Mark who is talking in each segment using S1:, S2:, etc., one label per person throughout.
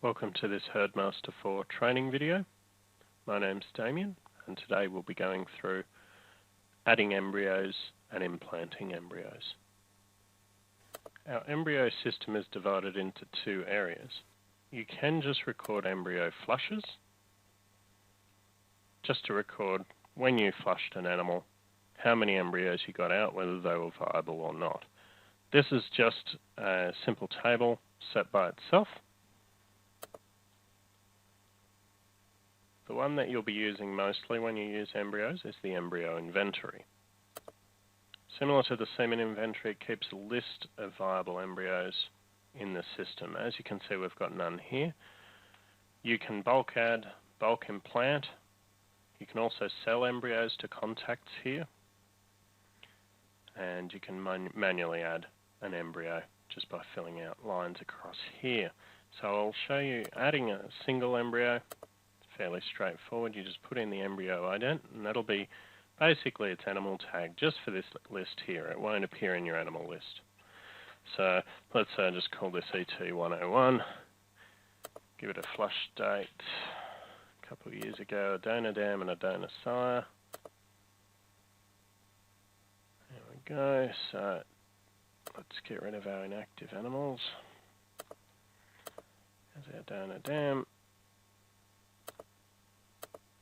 S1: Welcome to this HerdMASTER 4 training video. My name's Damien, and today we'll be going through adding embryos and implanting embryos. Our embryo system is divided into two areas. You can just record embryo flushes, just to record when you flushed an animal, how many embryos you got out, whether they were viable or not. This is just a simple table set by itself. The one that you'll be using mostly when you use embryos is the embryo inventory. Similar to the semen inventory, it keeps a list of viable embryos in the system. As you can see, we've got none here. You can bulk add, bulk implant. You can also sell embryos to contacts here. And you can manually add an embryo just by filling out lines across here. So I'll show you adding a single embryo. Fairly straightforward. You just put in the embryo ident, and that'll be basically its animal tag just for this list here. It won't appear in your animal list. So let's just call this ET101. Give it a flush date. A couple of years ago, a donor dam and a donor sire. There we go. So let's get rid of our inactive animals. There's our donor dam.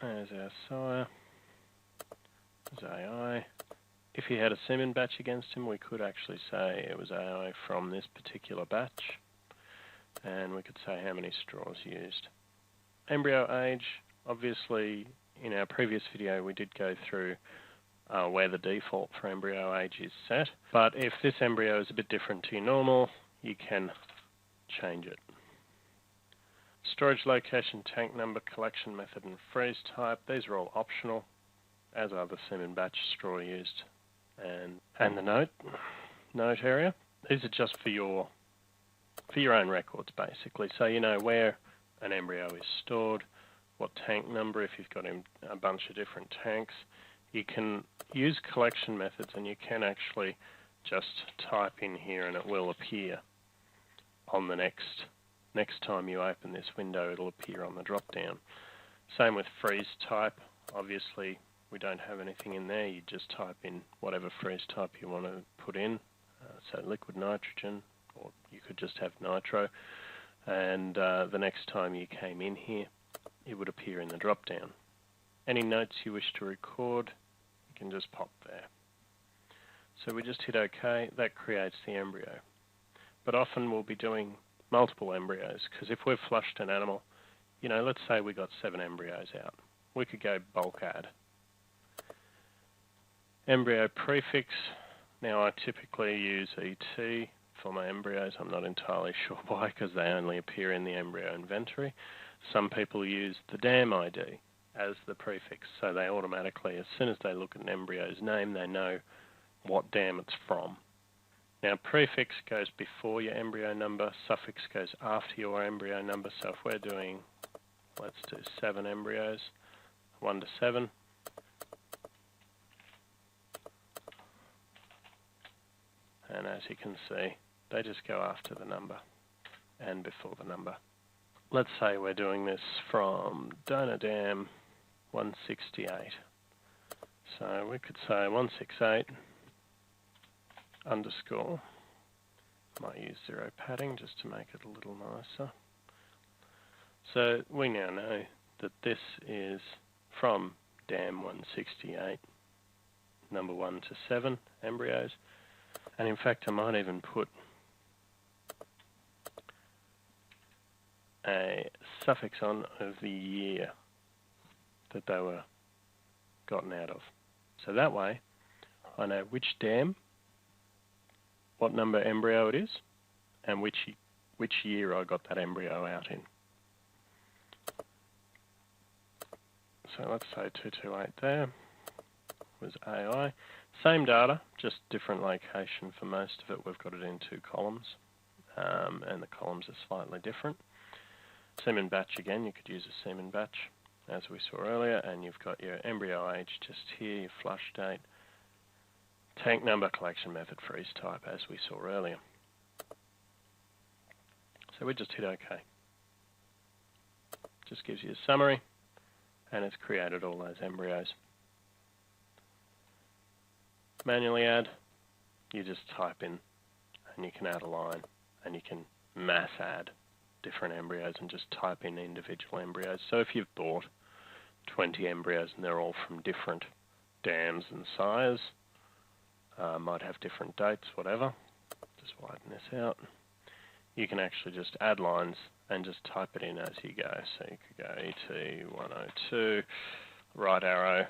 S1: There's our sire. There's AI. If he had a semen batch against him, we could actually say it was AI from this particular batch. And we could say how many straws used. Embryo age, obviously in our previous video we did go through where the default for embryo age is set. But if this embryo is a bit different to your normal, you can change it. Storage location, tank number, collection method, and freeze type. These are all optional, as are the semen batch, straw used, and the note area. These are just for your own records, basically. So you know where an embryo is stored, what tank number, if you've got a bunch of different tanks. You can use collection methods, and you can actually just type in here, and it will appear on the next time you open this window. It'll appear on the drop down. Same with freeze type. Obviously we don't have anything in there. You just type in whatever freeze type you want to put in, so liquid nitrogen, or you could just have nitro, and the next time you came in here it would appear in the drop down. Any notes you wish to record, you can just pop there. So we just hit OK. That creates the embryo. But often we'll be doing multiple embryos, because if we've flushed an animal, you know, let's say we got 7 embryos out, we could go bulk add. Embryo prefix, now I typically use ET for my embryos. I'm not entirely sure why, because they only appear in the embryo inventory. Some people use the dam ID as the prefix, so they automatically, as soon as they look at an embryo's name, they know what dam it's from. Now prefix goes before your embryo number, suffix goes after your embryo number. So if we're doing, let's do 7 embryos, 1 to 7. And as you can see, they just go after the number and before the number. Let's say we're doing this from donor dam 168. So we could say 168 underscore, might use 0 padding just to make it a little nicer. So we now know that this is from dam 168, number 1 to 7 embryos. And in fact I might even put a suffix on of the year that they were gotten out of. So that way I know which dam, what number embryo it is, and which year I got that embryo out in. So let's say 228 there was AI. Same data, just different location for most of it. We've got it in 2 columns, and the columns are slightly different. Semen batch again, you could use a semen batch as we saw earlier, and you've got your embryo age just here, your flush date, tank number, collection method, freeze type, as we saw earlier. So we just hit OK. Just gives you a summary, and it's created all those embryos. Manually add, you just type in, and you can add a line, and you can mass add different embryos and just type in individual embryos. So if you've bought 20 embryos and they're all from different dams and sires, might have different dates, whatever, just widen this out. You can actually just add lines and just type it in as you go. So you could go ET102, right arrow,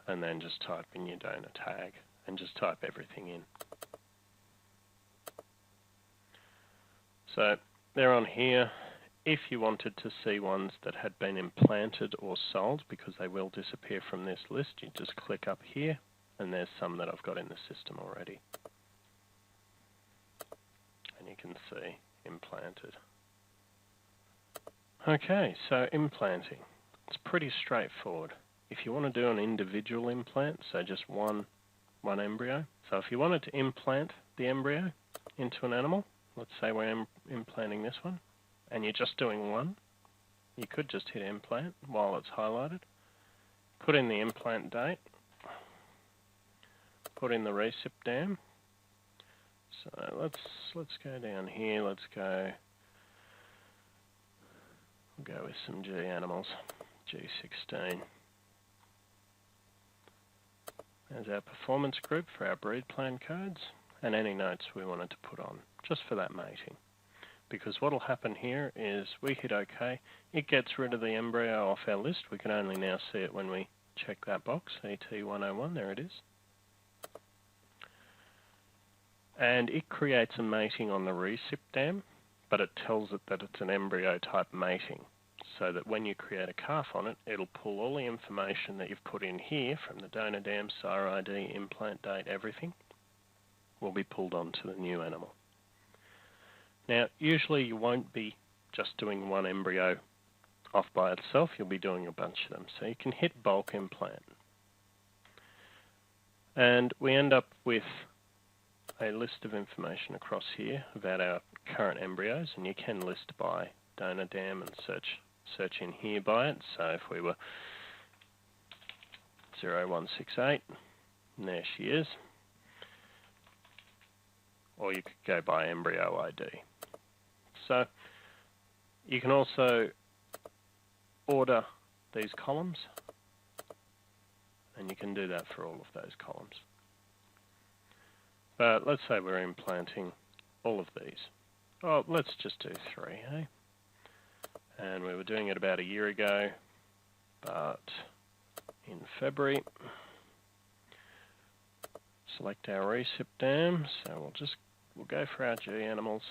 S1: and then just type in your donor tag and just type everything in. So they're on here. If you wanted to see ones that had been implanted or sold, because they will disappear from this list, you just click up here, and there's some that I've got in the system already. And you can see implanted. Okay, so implanting. It's pretty straightforward. If you want to do an individual implant, so just one embryo. So if you wanted to implant the embryo into an animal, let's say we're implanting this one, and you're just doing one, you could just hit implant while it's highlighted. Put in the implant date. Put in the recip dam. So let's go down here. Let's go. We'll go with some G animals. G16. There's our performance group for our breed plan codes, and any notes we wanted to put on, just for that mating. Because what will happen here is we hit OK, it gets rid of the embryo off our list. We can only now see it when we check that box, ET101, there it is. And it creates a mating on the recip dam, but it tells it that it's an embryo type mating. So that when you create a calf on it, it'll pull all the information that you've put in here from the donor dam, sire ID, implant date, everything, will be pulled onto the new animal. Now, usually you won't be just doing one embryo off by itself, you'll be doing a bunch of them. So you can hit bulk implant. And we end up with a list of information across here about our current embryos, and you can list by donor dam and search in here by it. So if we were 0168, and there she is. Or you could go by embryo ID. So you can also order these columns, and you can do that for all of those columns. But let's say we're implanting all of these. Oh, let's just do 3, eh? And we were doing it about a year ago, but in February. Select our recip dam, so we'll go for our G animals.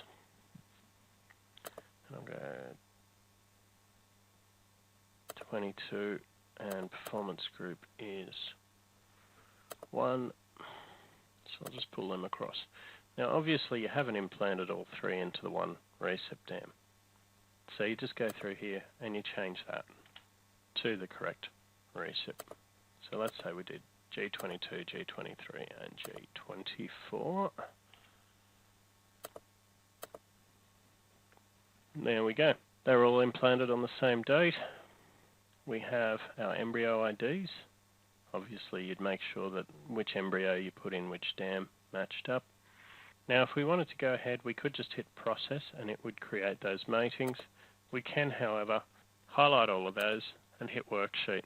S1: And I'll go 22, and performance group is 1. So I'll just pull them across. Now obviously you haven't implanted all 3 into the one recip dam. So you just go through here and you change that to the correct recip. So let's say we did G22, G23 and G24. There we go. They're all implanted on the same date. We have our embryo IDs. Obviously you'd make sure that which embryo you put in which dam matched up. Now if we wanted to go ahead, we could just hit process and it would create those matings. We can, however, highlight all of those and hit worksheet.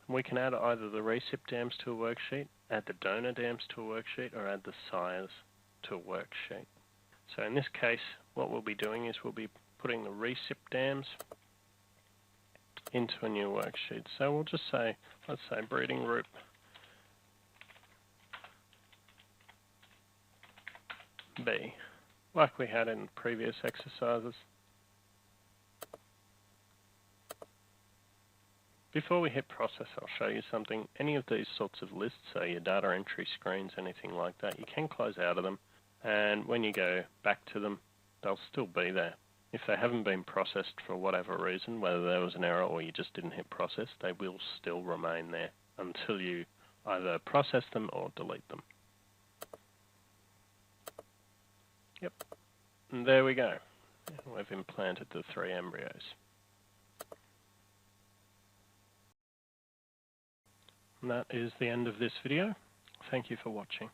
S1: We can add either the recip dams to a worksheet, add the donor dams to a worksheet, or add the sires to a worksheet. So in this case, what we'll be doing is we'll be putting the recip dams into a new worksheet. So we'll just say, let's say breeding group B, like we had in previous exercises. Before we hit process, I'll show you something. Any of these sorts of lists, so your data entry screens, anything like that, you can close out of them, and when you go back to them, they'll still be there. If they haven't been processed for whatever reason, whether there was an error or you just didn't hit process, they will still remain there until you either process them or delete them. Yep, and there we go. We've implanted the 3 embryos. And that is the end of this video. Thank you for watching.